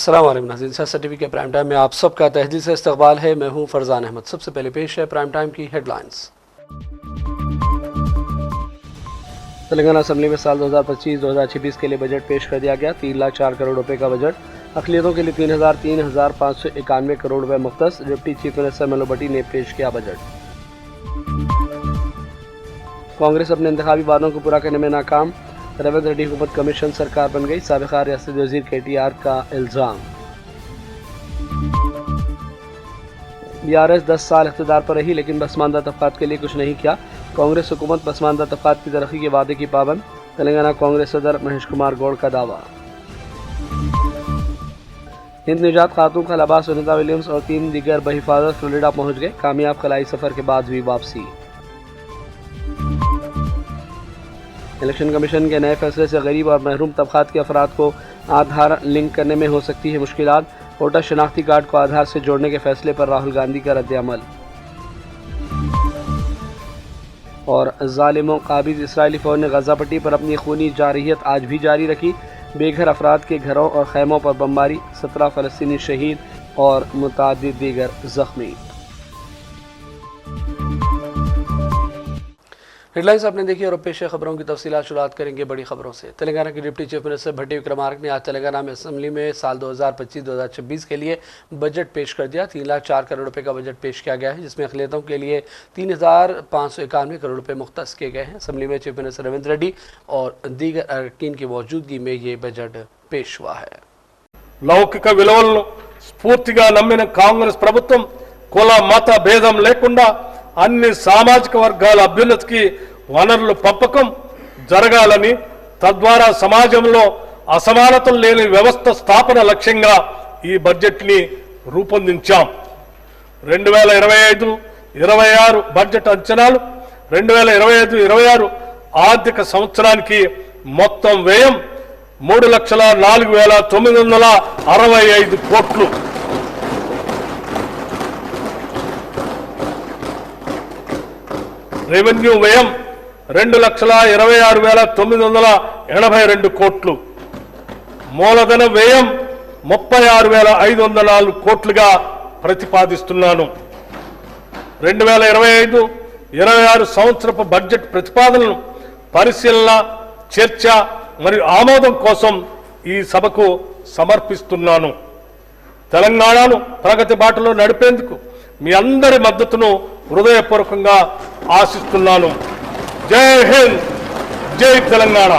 अस्सलाम वालेकुम नाज़रीन, सियासत टीवी के प्राइम टाइम में आप सबका तहदील से इस्तकबाल है। मैं हूं फरजान अहमद। सबसे पहले पेश है प्राइम टाइम की हेडलाइंस। तेलंगाना असम्बली में साल 2025-2026 के लिए बजट पेश कर दिया गया। 3,04 करोड़ रुपए का बजट, अक़लियतों के लिए 3,591 करोड़ रुपए मुख्तस। डिप्टी चीफ मिनिस्टर मल्लू भट्टी ने पेश किया बजट। कांग्रेस अपने इंतखाबी वादों को पूरा करने में नाकाम। रेवंत रेड्डी हुकूमत कमीशन सरकार बन गई, साबिक़ा रियासती वज़ीर KTR का इल्ज़ाम। BRS 10 साल इक़्तिदार पर रही लेकिन पसमानदा तबक़ात के लिए कुछ नहीं किया। कांग्रेस हुकूमत पसमानदा तबक़ात की तरक्की के वादे की पाबंद। तेलंगाना कांग्रेस सदर महेश कुमार गौड़ का दावा। हिंद निजात खातून खल अब्बास सुनीता विलियम्स और 3 दीगर बहिफाजत फ्लोरिडा पहुँच गए। कामयाब खलाई सफ़र के बाद हुई वापसी। इलेक्शन कमीशन के नए फैसले से गरीब और महरूम तबक़ात के अफराद को आधार लिंक करने में हो सकती है मुश्किलात। वोटर शनाख्ती कार्ड को आधार से जोड़ने के फैसले पर राहुल गांधी का रद्द-ए-अमल। और ज़ालिमों काबिज़ इस्राएली फ़ौज ने गज़ा पट्टी पर अपनी खूनी जारहियत आज भी जारी रखी। बेघर अफराद के घरों और खैमों पर बमबारी, 17 फ़लस्तीनी शहीद और मुतअद्दिद दीगर ज़ख्मी। हेडलाइंस आपने देखी और पेश खबरों की तफसीलात शुरुआत करेंगे बड़ी खबरों से। तेलंगाना के डिप्टी चीफ मिनिस्टर भट्टी विक्रमार्क ने आज तेलंगाना में असम्बली में साल 2025-2026 के लिए बजट पेश कर दिया। 3,04 करोड़ रुपए का बजट पेश किया गया है, जिसमें अक़लियतों के लिए 3,591 करोड़ रुपए मुख्तस किए गए हैं। असम्बली में चीफ मिनिस्टर रेवंत रेड्डी और दीगर अरकान की मौजूदगी में ये बजट पेश हुआ है। లౌకిక విలువలను స్ఫూర్తిగా నమ్మిన కాంగ్రెస్ ప్రభుత్వం కుల మత భేదం లేకుండా అన్ని సామాజిక వర్గాల అభ్యున్నతికి వనరుల పంపకం జరగాలని, తద్వారా సమాజంలో అసమానతలు లేని వ్యవస్థ స్థాపన లక్ష్యంగా ఈ బడ్జెట్ ని రూపొందించాం. 2025-26 బడ్జెట్ అంచనాలు 2025-26 ఆర్థిక సంవత్సరానికి మొత్తం వ్యయం 3,04,965 కోట్లు. రెవెన్యూ వ్యయం 2,26,982 కోట్లు. మూలధన వ్యయం 36,504 కోట్లుగా ప్రతిపాదిస్తున్నాను. 2025-26 సంవత్సరపు బడ్జెట్ ప్రతిపాదనలను పరిశీలన, చర్చ మరియు ఆమోదం కోసం ఈ సభకు సమర్పిస్తున్నాను. తెలంగాణను ప్రగతి బాటలో నడిపేందుకు మీ అందరి మద్దతును హృదయపూర్వకంగా ఆశిస్తున్నాను. జై హింద్, జై Telangana.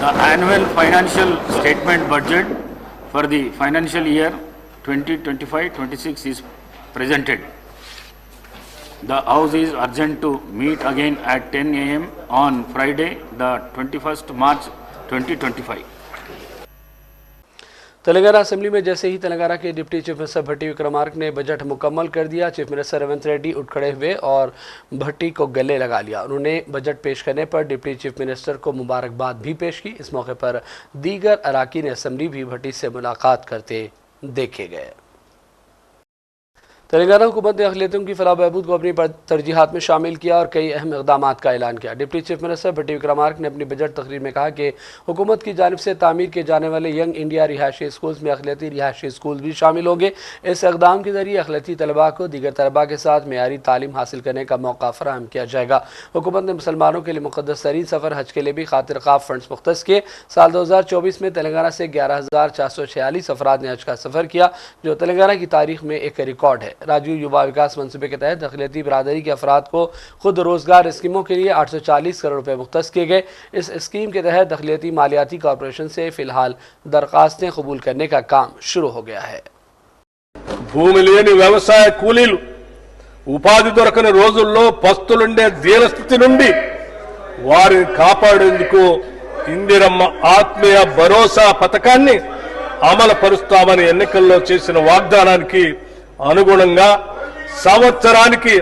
The annual financial statement budget for the financial year 2025-26 is presented. The House is urged to meet again at 10 a.m. on Friday, the 21st March 2025. Telangana assembly में जैसे ही तेलंगाना के डिप्टी चीफ मिनिस्टर भट्टी विक्रमार्क ने बजट मुकम्मल कर दिया, चीफ मिनिस्टर रेवंत रेड्डी उठ खड़े हुए और भट्टी को गले लगा लिया। उन्होंने बजट पेश करने पर डिप्टी चीफ मिनिस्टर को मुबारकबाद भी पेश की। इस मौके पर दीगर अरकान असेंबली भी भट्टी से मुलाकात करते देखे गए। तेलंगाना हुकूमत ने अक़लियतों की फलाह बहबूद को अपनी तरजीहात में शामिल किया और कई अहम इक़दामात का ऐलान किया। डिप्टी चीफ मिनिस्टर भट्टी विक्रमार्क ने अपनी बजट तकरीर में कहा कि हुकूमत की जानिब से तामीर किए जाने वाले यंग इंडिया रिहायशी स्कूल्स में अक़लियती रिहायशी स्कूल भी शामिल होंगे। इस इक़दाम के जरिए अक़लियती तलबा को दीगर तलबा के साथ मेयारी तालीम हासिल करने का मौका फराहम किया जाएगा। हुकूमत ने मुसलमानों के लिए मुक़द्दस तरीन सफ़र हज के लिए भी खातिर ख़ाब फंड्स मुख्तस किए। साल 2024 में तेलंगाना से 11,446 अफराद ने हज का सफ़र किया, जो तेलंगाना की तारीख में एक रिकॉर्ड है। राजीव युवा मनसूबे के तहत अक़लियती बरादरी के अफराद को खुद रोजगार स्कीमों के लिए 840 करोड़ रुपए मुख्तस किए गए। इस स्कीम के तहत अक़लियती मालियाती कॉरपोरेशन से फिलहाल दरखास्तें कबूल करने का काम शुरू हो गया है। భూమి లేని వ్యవసాయ కూలీలు ఉపాధి దొరకని రోజుల్లో పస్తులుండే దీనస్థితి నుండి వారిని కాపాడేందుకు ఇందిరమ్మ ఆత్మీయ భరోసా పథకాన్ని అమలు పరుస్తామని ఎన్నికల్లో చేసిన వాగ్దానానికి అనుగుణంగా సంవత్సరానికి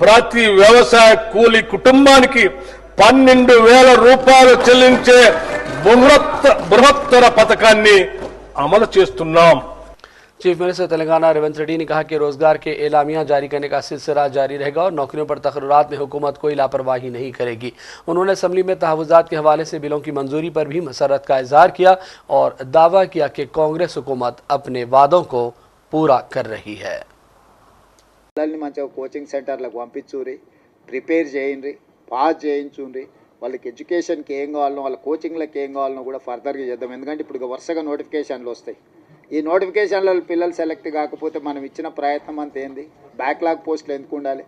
ప్రతి వ్యవసాయ కూలీ కుటుంబానికి 12,000 రూపాయలు చెల్లించే బృహత్తర పథకాన్ని అమలు చేస్తున్నాం. चीफ मिनिस्टर तेलंगाना रेवंत रेड्डी ने कहा कि रोजगार के एलामिया जारी करने का सिलसिला जारी रहेगा और नौकरियों पर तकर्रुरात में हुकूमत कोई लापरवाही नहीं करेगी। उन्होंने असम्बली में तहफ़्फ़ुज़ात के हवाले से बिलों की मंजूरी पर भी मसरत का इज़हार किया और दावा किया कि कांग्रेस हुकूमत अपने वादों को पूरा कर रही है। మంచిగా కోచింగ్ సెంటర్లకు పంపించుర్రి, ప్రిపేర్ చేయండి, పాస్ చేయించుండ్రి. వాళ్ళకి ఎడ్యుకేషన్కి ఏం కావాలనో వాళ్ళ కోచింగ్లకు ఏం కావాలనో కూడా ఫర్దర్గా చేద్దాం. ఎందుకంటే ఇప్పుడు వరుసగా నోటిఫికేషన్లు వస్తాయి. ఈ నోటిఫికేషన్లలో పిల్లలు సెలెక్ట్ కాకపోతే మనం ఇచ్చిన ప్రయత్నం అంత ఏంది? బ్యాక్లాగ్ పోస్టులు ఎందుకు ఉండాలి?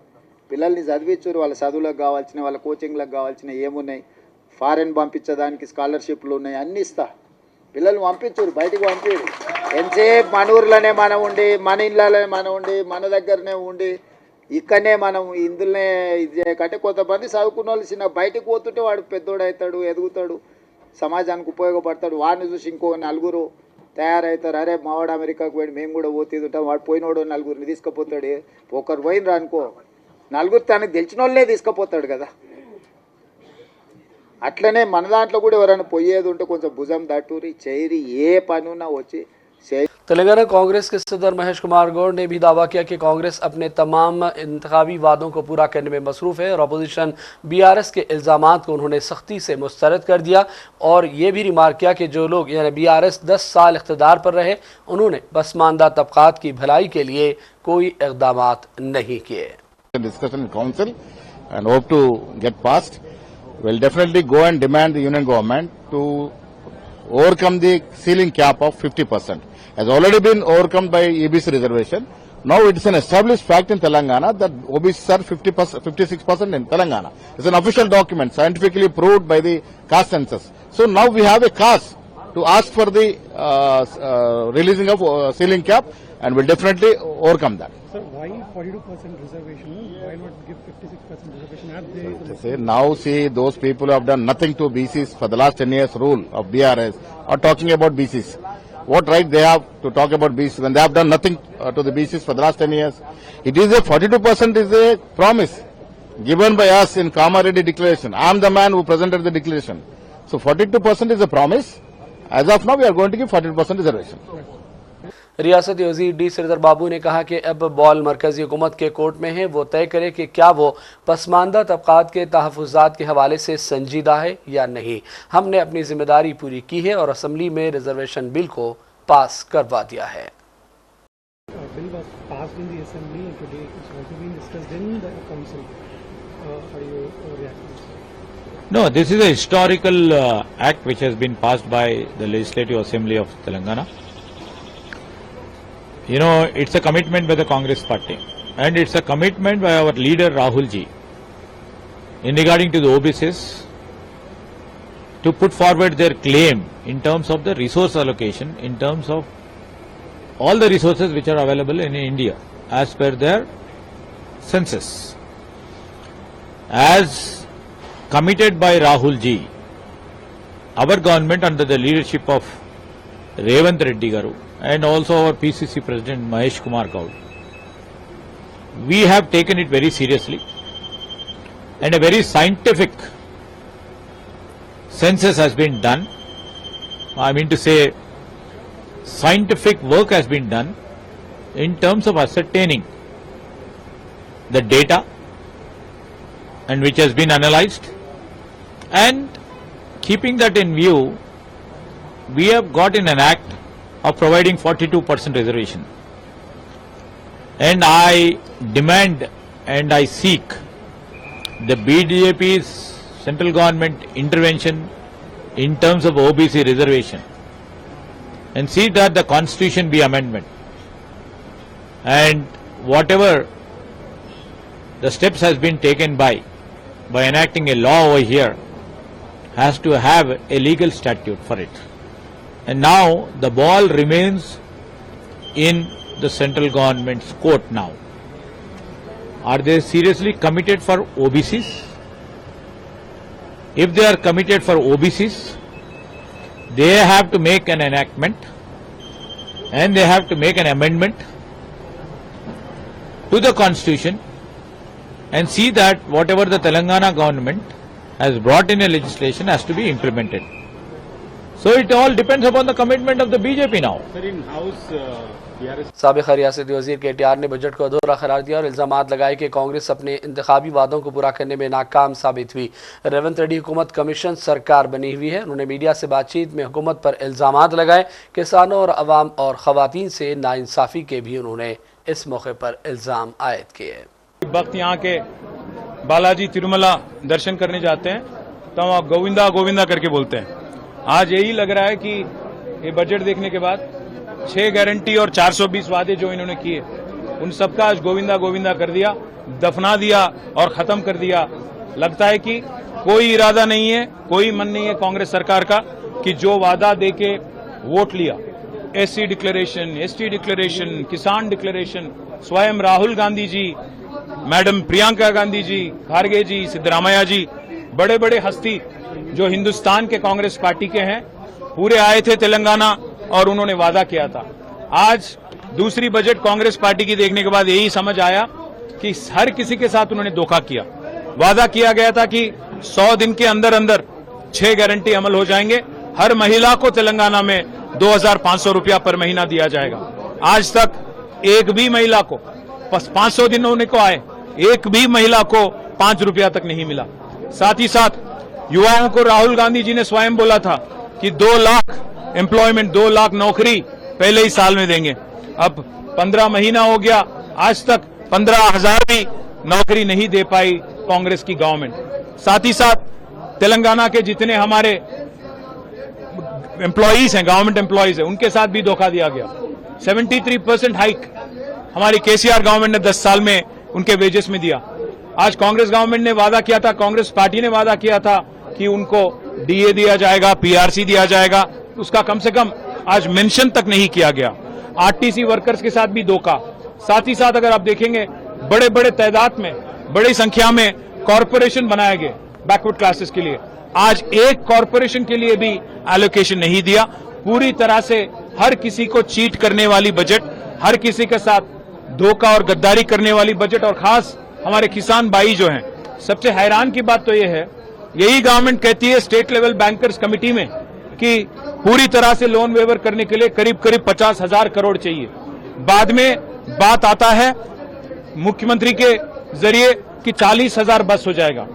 పిల్లల్ని చదివించుర్రి, వాళ్ళ చదువులకు కావాల్సిన వాళ్ళ కోచింగ్లకు కావాల్సిన ఏమున్నాయి, ఫారెన్ పంపించడానికి స్కాలర్షిప్లు ఉన్నాయి, అన్నీ ఇస్తా. పిల్లలు పంపించుర్రి, బయటికి పంపించరు. ఎంతసేపు మన ఊర్లోనే మనం ఉండి, మన ఇళ్ళలోనే మనం ఉండి, మన దగ్గరనే ఉండి, ఇక్కడనే మనం ఇందులోనే ఇది చేయకంటే కొంతమంది చదువుకున్న వాళ్ళు చిన్న బయటకు పోతుంటే వాడు పెద్దోడు అవుతాడు, ఎదుగుతాడు, సమాజానికి ఉపయోగపడతాడు. వాడిని చూసి ఇంకో నలుగురు తయారవుతారు. అరే మావాడు అమెరికాకు పోయి మేము కూడా పోతుంటాం, వాడు పోయినోడు నలుగురిని తీసుకుపోతాడు. ఒకరు పోయినరా అనుకో, నలుగురు తనకు తెలిసిన వాళ్ళే తీసుకుపోతాడు కదా. అట్లనే మన దాంట్లో కూడా ఎవరైనా పోయేది ఉంటే కొంచెం భుజం దట్టూరి చేయరి, ఏ పని ఉన్నా వచ్చి तेलंगाना कांग्रेस के सदर महेश कुमार गौड़ ने भी दावा किया कि कांग्रेस अपने तमाम इंतखाबी वादों को पूरा करने में मसरूफ़ है और अपोजिशन बीआरएस के इल्ज़ामात को उन्होंने सख्ती से मुस्तरद कर दिया और ये भी रिमार्क किया कि जो लोग यानी बीआरएस 10 साल इख्तिदार पर रहे उन्होंने पसमानदा तबकात की भलाई के लिए कोई इक़दामात नहीं किए। Discussion in council and hope to get passed. We'll definitely go and demand the union government to overcome the ceiling cap of 50%. Has already been overcome by EBC reservation. Now it is an established fact in Telangana that OBCs are 56% in Telangana. It's an official document, scientifically proved by the caste census. So now we have a cause to ask for the releasing of ceiling cap, and we'll definitely overcome that. Sir, why 42% reservation? Why not give 56% reservation? Say, now see, those people who have done nothing to BCs for the last 10 years rule of BRS are talking about BCs. What right they have to talk about BCs when they have done nothing to the BCs for the last 10 years? It is a 42% is a promise given by us in Kamareddy declaration. I am the man who presented the declaration. So 42% is a promise. As of now, we are going to give 40% reservation. रियासती वज़ीर D Shridhar बाबू ने कहा कि अब ball मरकजी हुकूमत के court में है, वो तय करे कि क्या वो पसमानदा तबकात के तहफ़्फ़ुज़ात के हवाले से संजीदा है या नहीं। हमने अपनी जिम्मेदारी पूरी की है और असम्बली में रिजर्वेशन बिल को पास करवा दिया है। Bill was passed in the assembly and today it's also being discussed in the council. How do you react to this? No, this is a historical act which has been passed by the Legislative Assembly of Telangana. You know, it's a commitment by the Congress party and it's a commitment by our leader Rahul ji in regarding to the OBCs to put forward their claim in terms of the resource allocation, in terms of all the resources which are available in India as per their census. As committed by Rahul ji, our government under the leadership of Revanth Reddy Garu and also our PCC President Mahesh Kumar Gaud, we have taken it very seriously and a very scientific census has been done. I mean to say, scientific work has been done in terms of ascertaining the data and which has been analyzed, and keeping that in view, we have got in an act of providing 42% reservation. And I demand and I seek the BJP's central government intervention in terms of OBC reservation and see that the constitution be amendment, and whatever the steps has been taken by enacting a law over here has to have a legal statute for it. And now the ball remains in the central government's court now. Are they seriously committed for OBCs? If they are committed for OBCs, they have to make an enactment and they have to make an amendment to the constitution and see that whatever the Telangana government has brought in a legislation has to be implemented. So it all depends upon the commitment of the BJP now. साबिक़ रियासती वज़ीर KTR ने budget को अधूरा करार दिया और इल्ज़ामात लगाए कि कांग्रेस अपने इंतखाबी वादों को पूरा करने में नाकाम साबित हुई। रेवंत रेड्डी हुकूमत कमीशन सरकार बनी हुई है। उन्होंने मीडिया से बातचीत में हुकूमत पर इल्ज़ामात लगाए। किसानों और अवाम और ख़वातीन से नाइंसाफ़ी के भी उन्होंने इस मौके पर इल्ज़ाम आयद किए। वक्त यहाँ के बालाजी तिरुमला दर्शन करने जाते हैं तो वहाँ गोविंदा गोविंदा करके बोलते हैं। आज यही लग रहा है कि ये बजट देखने के बाद 6 गारंटी और 420 वादे जो इन्होंने किए उन सबका आज गोविंदा गोविंदा कर दिया, दफना दिया और खत्म कर दिया। लगता है कि कोई इरादा नहीं है, कोई मन नहीं है कांग्रेस सरकार का कि जो वादा देके वोट लिया, एससी डिक्लेरेशन, एसटी डिक्लेरेशन, किसान डिक्लेरेशन, स्वयं राहुल गांधी जी, मैडम प्रियंका गांधी जी, खारगे जी, सिद्धरामैया जी, बड़े बड़े हस्ती जो हिंदुस्तान के कांग्रेस पार्टी के हैं, पूरे आए थे तेलंगाना और उन्होंने वादा किया था। आज दूसरी बजट कांग्रेस पार्टी की देखने के बाद यही समझ आया कि हर किसी के साथ उन्होंने धोखा किया। वादा किया गया था कि 100 दिन के अंदर अंदर 6 गारंटी अमल हो जाएंगे, हर महिला को तेलंगाना में 2500 रुपया पर महीना दिया जाएगा। आज तक एक भी महिला को 500 दिन होने को आए, एक भी महिला को 5 रुपया तक नहीं मिला। साथ ही साथ युवाओं को राहुल गांधी जी ने स्वयं बोला था कि 2 लाख एम्प्लॉयमेंट, 2 लाख नौकरी पहले ही साल में देंगे। अब 15 महीना हो गया, आज तक 15,000 भी नौकरी नहीं दे पाई कांग्रेस की गवर्नमेंट। साथ ही साथ तेलंगाना के जितने हमारे एम्प्लॉईज हैं, गवर्नमेंट एम्प्लॉईज हैं, उनके साथ भी धोखा दिया गया। 73% हाइक हमारी केसीआर गवर्नमेंट ने 10 साल में उनके वेजेस में दिया। आज कांग्रेस गवर्नमेंट ने वादा किया था, कांग्रेस पार्टी ने वादा किया था कि उनको डीए दिया जाएगा, पीआरसी दिया जाएगा, उसका कम से कम आज मेंशन तक नहीं किया गया। आरटीसी वर्कर्स के साथ भी धोखा। साथ ही साथ अगर आप देखेंगे बड़े बड़े तादाद में, बड़ी संख्या में कॉरपोरेशन बनाए गए बैकवर्ड क्लासेस के लिए। आज एक कॉरपोरेशन के लिए भी एलोकेशन नहीं दिया। पूरी तरह से हर किसी को चीट करने वाली बजट, हर किसी के साथ धोखा और गद्दारी करने वाली बजट। और खास हमारे किसान भाई जो हैं, सबसे हैरान की बात तो ये है, यही गवर्नमेंट कहती है स्टेट लेवल बैंकर्स कमेटी में कि पूरी तरह से लोन वेवर करने के लिए करीब 50,000 करोड़ चाहिए। बाद में बात आता है मुख्यमंत्री के जरिए कि 40,000 बस हो जाएगा।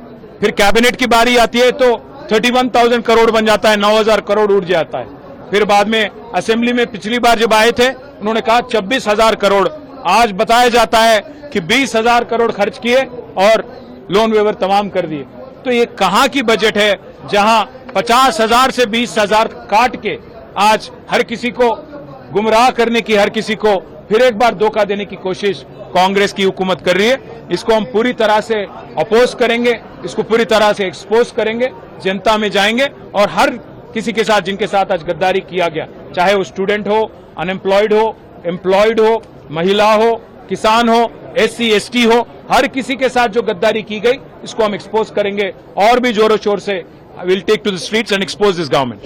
फिर कैबिनेट की बारी आती है तो 31,000 करोड़ बन जाता है, 9,000 करोड़ उड़ जाता है। फिर बाद में असेंबली में पिछली बार जब आए थे उन्होंने कहा 26,000 करोड़। आज बताया जाता है कि 20,000 करोड़ खर्च किए और लोन वेवर तमाम कर दिए। तो ये कहां की बजट है जहां 50,000 से 20,000 काट के आज हर किसी को गुमराह करने की, हर किसी को फिर एक बार धोखा देने की कोशिश कांग्रेस की हुकूमत कर रही है। इसको हम पूरी तरह से अपोज करेंगे, इसको पूरी तरह से एक्सपोज करेंगे, जनता में जाएंगे और हर किसी के साथ जिनके साथ आज गद्दारी किया गया, चाहे वो स्टूडेंट हो, अनएम्प्लॉयड हो, एम्प्लॉयड हो, महिला हो, किसान हो, एससी एसटी हो, हर किसी के साथ जो गद्दारी की गई इसको हम एक्सपोज करेंगे और भी जोरों शोर से will take to the streets and expose this government.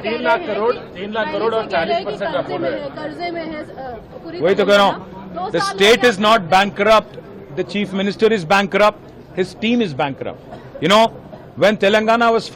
3 lakh crore और 40% का बोल रहे हैं। वही तो कह रहा हूँ, the state is not bankrupt, the chief minister is bankrupt, his team is bankrupt. You know, when Telangana was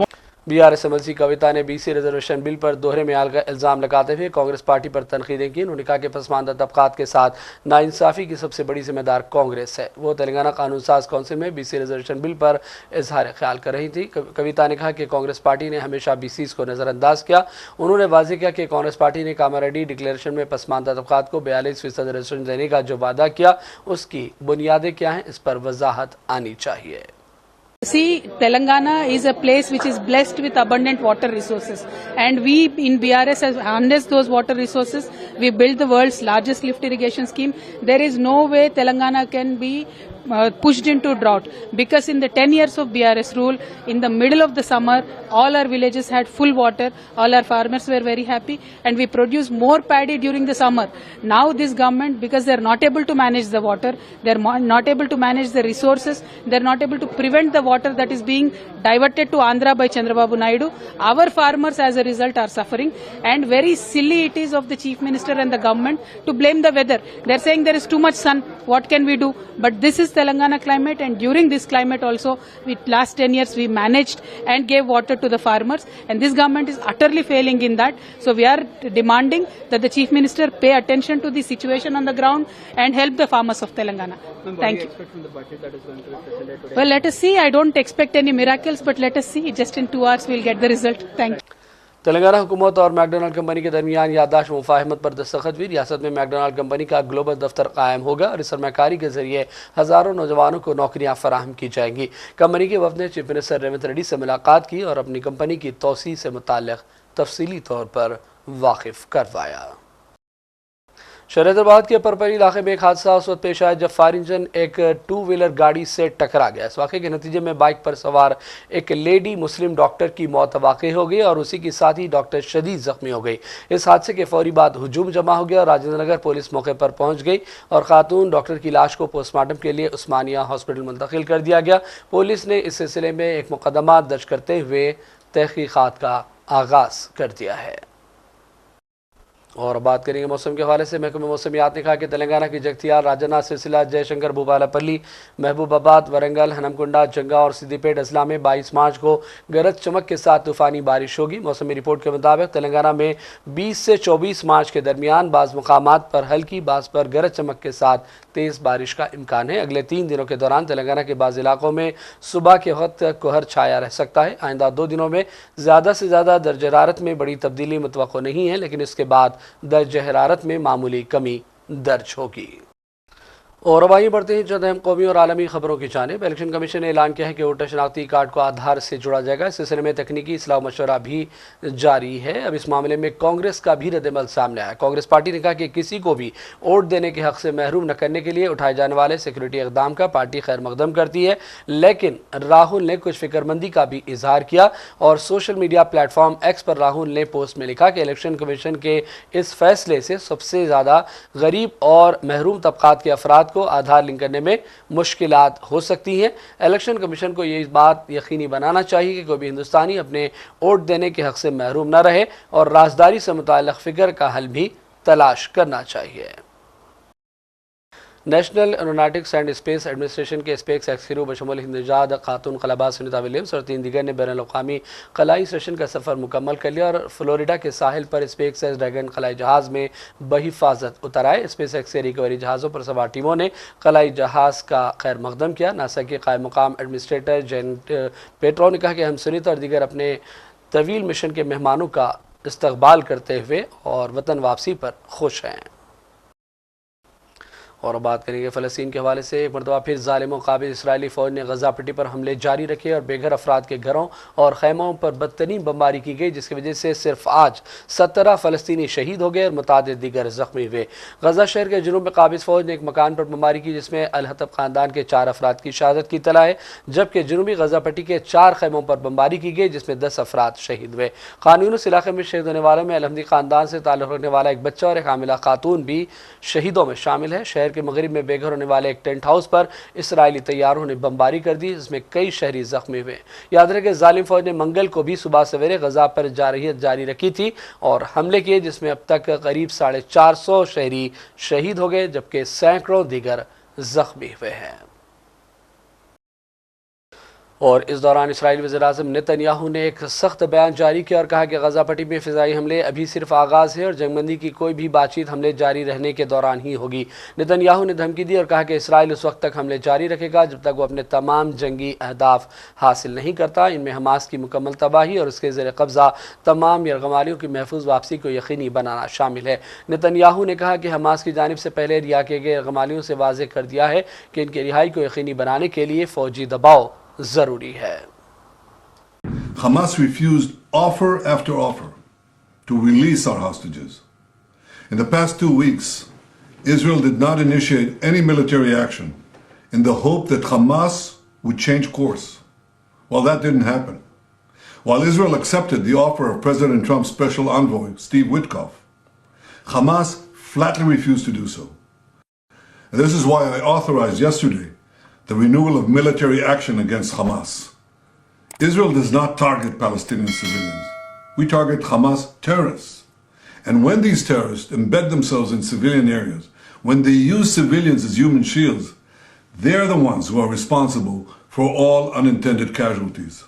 BRS MLC Kavitha ने बीसी रिजर्वेशन बिल पर दोहरे म्यार का इल्ज़ाम लगाते हुए कांग्रेस पार्टी पर तनकीदें की। उन्होंने कहा कि पसमानदा तबकात के साथ नाइंसाफ़ी की सबसे बड़ी जिम्मेदार कांग्रेस है। वो तेलंगाना कानून साज काउंसिल में बीसी रिजर्वेशन बिल पर इजहार ख्याल कर रही थी। कविता ने कहा कि कांग्रेस पार्टी ने हमेशा बीसीज को नज़रअंदाज किया। उन्होंने वाज़ेह किया कि कांग्रेस पार्टी ने कामारेड्डी डिक्लेरेशन में पसमानदा तबकात को 42% रिजर्वेशन देने का जो वादा किया उसकी बुनियादें क्या हैं, इस पर वजाहत आनी चाहिए। See, Telangana is a place which is blessed with abundant water resources, and we in BRS has harnessed those water resources. We built the world's largest lift irrigation scheme. There is no way Telangana can be pushed into drought, because in the 10 years of BRS rule, in the middle of the summer, all our villages had full water, all our farmers were very happy, and we produced more paddy during the summer. Now this government, because they are not able to manage the water, they are not able to manage the resources, they are not able to prevent the water that is being diverted to Andhra by Chandrababu Naidu. Our farmers as a result are suffering, and very silly it is of the Chief Minister and the government to blame the weather. They are saying there is too much sun, what can we do? But this is Telangana climate, and during this climate also, with last 10 years we managed and gave water to the farmers, and this government is utterly failing in that. So we are demanding that the Chief Minister pay attention to the situation on the ground and help the farmers of Telangana. Thank you. Expect from the budget that is going to be presented today? Well, let us see. I don't expect any miracles, but let us see. Just in 2 hours we'll get the result. Thank you. Telangana हुकूमत और McDonald company के दरमियान याददाश्त मुफाहमत पर दस्तखत हुई। रियासत में मैकडोनाल्ड कंपनी का ग्लोबल दफ्तर कायम होगा और इस सरमाकारी के जरिए हज़ारों नौजवानों को नौकरियां फराहम की जाएंगी। कंपनी के वफद ने चीफ मिनिस्टर रेवंत रेड्डी से मुलाकात की और अपनी कंपनी की तोसी से मुताल्लिक तफसीली तौर पर वाकिफ करवाया। शहर हैदराबाद के परपरी इलाके में एक हादसा उस वक्त पेश आया जब फायर इंजन एक 2 व्हीलर गाड़ी से टकरा गया। इस वाक़े के नतीजे में बाइक पर सवार एक लेडी मुस्लिम डॉक्टर की मौत वाक़ई हो गई और उसी के साथ ही डॉक्टर शदीद जख्मी हो गई। इस हादसे के फौरी बाद हुजूम जमा हो गया और राजेंद्र नगर पुलिस मौके पर पहुंच गई और खातून डॉक्टर की लाश को पोस्टमार्टम के लिए उस्मानिया हॉस्पिटल मुंतकिल कर दिया गया। पुलिस ने इस सिलसिले में एक मुकदमा दर्ज करते हुए तहकीकात का आगाज़ कर दिया है। और बात करेंगे मौसम के हवाले से। महकमे मौसमियात ने कहा कि तेलंगाना की जगतियाल, राजन्ना, सिलसिला, जयशंकर, भूपालपल्ली, महबूबाबाद, वरंगल, हनमकुंडा, जंगा और सिद्दीपेट अजला में 22 मार्च को गरज चमक के साथ तूफ़ानी बारिश होगी। मौसमी रिपोर्ट के मुताबिक तेलंगाना में 20 से 24 मार्च के दरमियान बाज़ मकामात पर हल्की, बाज़ पर गरज चमक के साथ तेज़ बारिश का इम्कान है। अगले 3 दिनों के दौरान तेलंगाना के बाज़ इलाकों में सुबह के वक्त कोहर छाया रह सकता है। आइंदा 2 दिनों में ज़्यादा से ज़्यादा दर्ज हरारत में बड़ी तब्दीली मुतवक्को नहीं है, लेकिन इसके बाद दर्ज हरारत में मामूली कमी दर्ज होगी। और अब आइए बढ़ते हैं चंद अहम कौमी और आलमी खबरों की जानिब। इलेक्शन कमीशन ने ऐलान किया है कि वोटर शनाख्ती कार्ड को आधार से जोड़ा जाएगा। इस सिलसिले में तकनीकी इस्लाह मशवरा भी जारी है। अब इस मामले में कांग्रेस का भी रद्दअमल सामने आया। कांग्रेस पार्टी ने कहा कि किसी को भी वोट देने के हक से महरूम न करने के लिए उठाए जाने वाले सिक्योरिटी इकदाम का पार्टी खैर मकदम करती है, लेकिन राहुल ने कुछ फिक्रमंदी का भी इजहार किया और सोशल मीडिया प्लेटफॉर्म एक्स पर राहुल ने पोस्ट में लिखा कि इलेक्शन कमीशन के इस फैसले से सबसे ज़्यादा गरीब और महरूम तबकात के अफराद को आधार लिंक करने में मुश्किलात हो सकती हैं। इलेक्शन कमीशन को ये बात यकीनी बनाना चाहिए कि कोई भी हिंदुस्तानी अपने वोट देने के हक से महरूम न रहे और राजदारी से मुताल्लिक़ फ़िक्र का हल भी तलाश करना चाहिए। National aeronautics and space administration के स्पेस एक्सक्रू बशमुल हिंदजाद खातून खलाबाज सुनीता विलियम्स और 3 दीगर ने बैनुल-अक़वामी खलाई स्टेशन का सफ़र मुकम्मल कर लिया और फ्लोरिडा के साहिल पर स्पेस एक्स ड्रैगन खलाई जहाज़ में बहिफाजत उतर आए। स्पेस एक्स के रिकवरी जहाज़ों पर सवार टीमों ने खलाई जहाज़ का खैर मकदम किया। नासा के कायम मुकाम एडमिनिस्ट्रेटर जैन पेट्रो ने कहा कि हम सुनीता और दीगर अपने तवील मिशन के मेहमानों का इस्तकबाल करते हुए और वतन वापसी पर खुश हैं। और बात करेंगे फ़लस्तीन के हवाले से। एक मरतबा फिर ज़ालिम काबिल इसराइली फ़ौज ने गज़ा पट्टी पर हमले जारी रखे और बेघर अफराद के घरों और खैमों पर बदतरीन बमबारी की गई, जिसकी वजह से सिर्फ आज 17 फ़लस्तीनी शहीद हो गए और मुतादिद दीगर ज़ख्मी हुए। गज़ा शहर के जुनूब में काबिल फ़ौज ने एक मकान पर बमबारी की जिसमें अल-हतब ख़ानदान के 4 अफराद की शहादत की इत्तला है, जबकि जुनूबी गज़ा पट्टी के 4 खैमों पर बमबारी की गई जिसमें 10 अफराद शहीद हुए। खान इस इलाके में शहीद होने वालों में अलहमदी ख़ानदान से ताल्लुक़ रखने वाला एक बच्चा और एक हामिला खातून भी शहीदों में शामिल है। शहर के मगरिब में बेघर होने वाले एक टेंट हाउस पर इसराइली तैयारों ने बमबारी कर दी, जिसमें कई शहरी जख्मी हुए। याद रहे कि जालिम फौज ने मंगल को भी सुबह सवेरे गजा पर जारहियत जारी रखी थी और हमले किए, जिसमें अब तक करीब 450 शहरी शहीद हो गए जबकि सैकड़ों दीगर जख्मी हुए हैं। और इस दौरान इसराइली वज़ीर-ए-आज़म नेतन्याहू ने एक सख्त बयान जारी किया और कहा कि गज़ा पट्टी में फ़िज़ाई हमले अभी सिर्फ आगाज़ है और जंगबंदी की कोई भी बातचीत हमले जारी रहने के दौरान ही होगी। नेतन्याहू ने धमकी दी और कहा कि इसराइल उस वक्त तक हमले जारी रखेगा जब तक वो अपने तमाम जंगी अहदाफ हासिल नहीं करता। इनमें हमास की मुकम्मल तबाही और उसके ज़ेर कब्ज़ा तमाम यरगमालियों की महफूज वापसी को यकीनी बनाना शामिल है। नेतन्याहू ने कहा कि हमास की जानिब से पहले रिहा किए गए यरगमालियों से वाज़ेह कर दिया है कि इनकी रिहाई को यकीनी बनाने के लिए फ़ौजी दबाव जरूरी है। Hamas refused offer after offer to release our hostages. In the past 2 weeks, Israel did not initiate any military action in the hope that Hamas would change course. Well, that didn't happen. While Israel accepted the offer of President Trump's special envoy, Steve Witkoff, Hamas flatly refused to do so. And this is why I authorized yesterday the renewal of military action against Hamas. Israel does not target Palestinian civilians. We target Hamas terrorists. And when these terrorists embed themselves in civilian areas, when they use civilians as human shields, They're the ones who are responsible for all unintended casualties.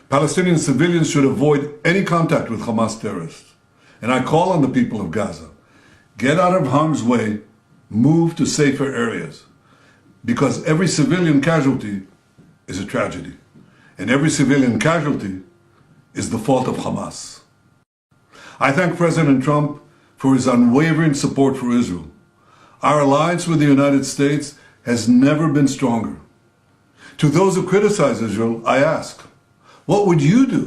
Palestinian civilians should avoid any contact with Hamas terrorists. And I call on the people of Gaza, get out of harm's way, move to safer areas. Because every civilian casualty is a tragedy. And every civilian casualty is the fault of Hamas. I thank President Trump for his unwavering support for Israel. Our alliance with the United States has never been stronger. To those who criticize Israel, I ask, what would you do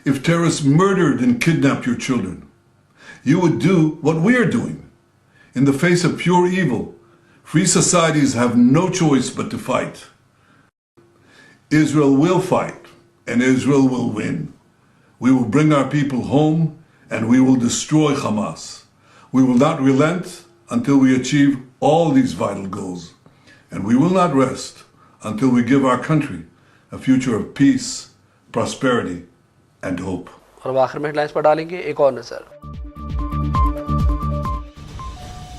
if terrorists murdered and kidnapped your children? You would do what we are doing. In the face of pure evil, free societies have no choice but to fight. Israel will fight, and Israel will win. We will bring our people home, and we will destroy Hamas. We will not relent until we achieve all these vital goals. And we will not rest until we give our country a future of peace, prosperity, and hope. और आखिर में headlines पर डालेंगे एक और नजर।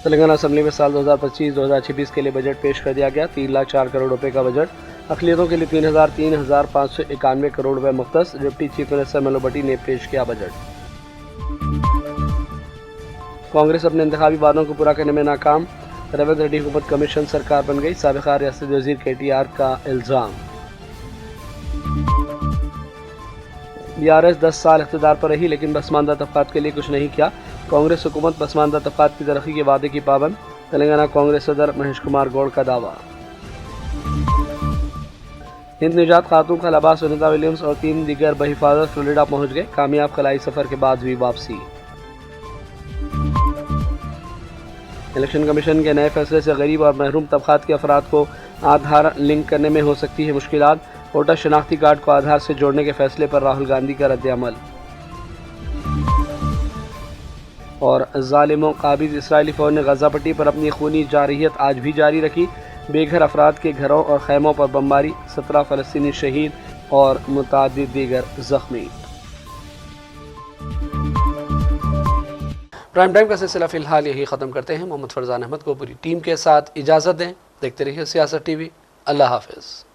Telangana assembly में साल 2025-2026 के लिए बजट पेश कर दिया गया। 3,04 करोड़ रुपए का बजट, अक़लियतों के लिए 3,591 करोड़ रुपए मुख्तस। डिप्टी चीफ मिनिस्टर मेलो भट्टी ने पेश किया बजट। कांग्रेस अपने इंतखाबी वादों को पूरा करने में नाकाम, रेवंत रेड्डी हुकूमत कमीशन सरकार बन गई, साबिक़ा रियासती वज़ीर KTR का इल्ज़ाम। BRS 10 साल इक़्तिदार पर रही लेकिन पसमानदा तबक़ात के लिए कुछ नहीं किया। कांग्रेस हुकूमत पसमानदा तबक़ात की तरक्की के वादे की पाबंद, तेलंगाना कांग्रेस सदर महेश कुमार गौड़ का दावा। हिंद निजात खातून खला अब्बास सुनीता विलियम्स और 3 दीगर बहिफाजत फ्लोरिडा पहुंच गए। कामयाब खलाई सफर के बाद हुई वापसी। इलेक्शन कमीशन के नए फैसले से गरीब और महरूम तबक़ात के अफराद को आधार लिंक करने में हो सकती है मुश्किलात। वोटर शनाख्ती कार्ड को आधार से जोड़ने के फैसले पर राहुल गांधी का रद्द-ए-अमल। और ज़ालिमों काबिज इसराइली फ़ौज ने गज़ा पट्टी पर अपनी खूनी जारहियत आज भी जारी रखी। बेघर अफराद के घरों और खैमों पर बमबारी, 17 फ़लस्तीनी शहीद और मुतअद्दिद दीगर ज़ख्मी। प्राइम टाइम का सिलसिला फ़िलहाल यही ख़त्म करते हैं। मोहम्मद फरजान अहमद को पूरी टीम के साथ इजाज़त दें। देखते रहिए सियासत TV। अल्लाह हाफ़िज़।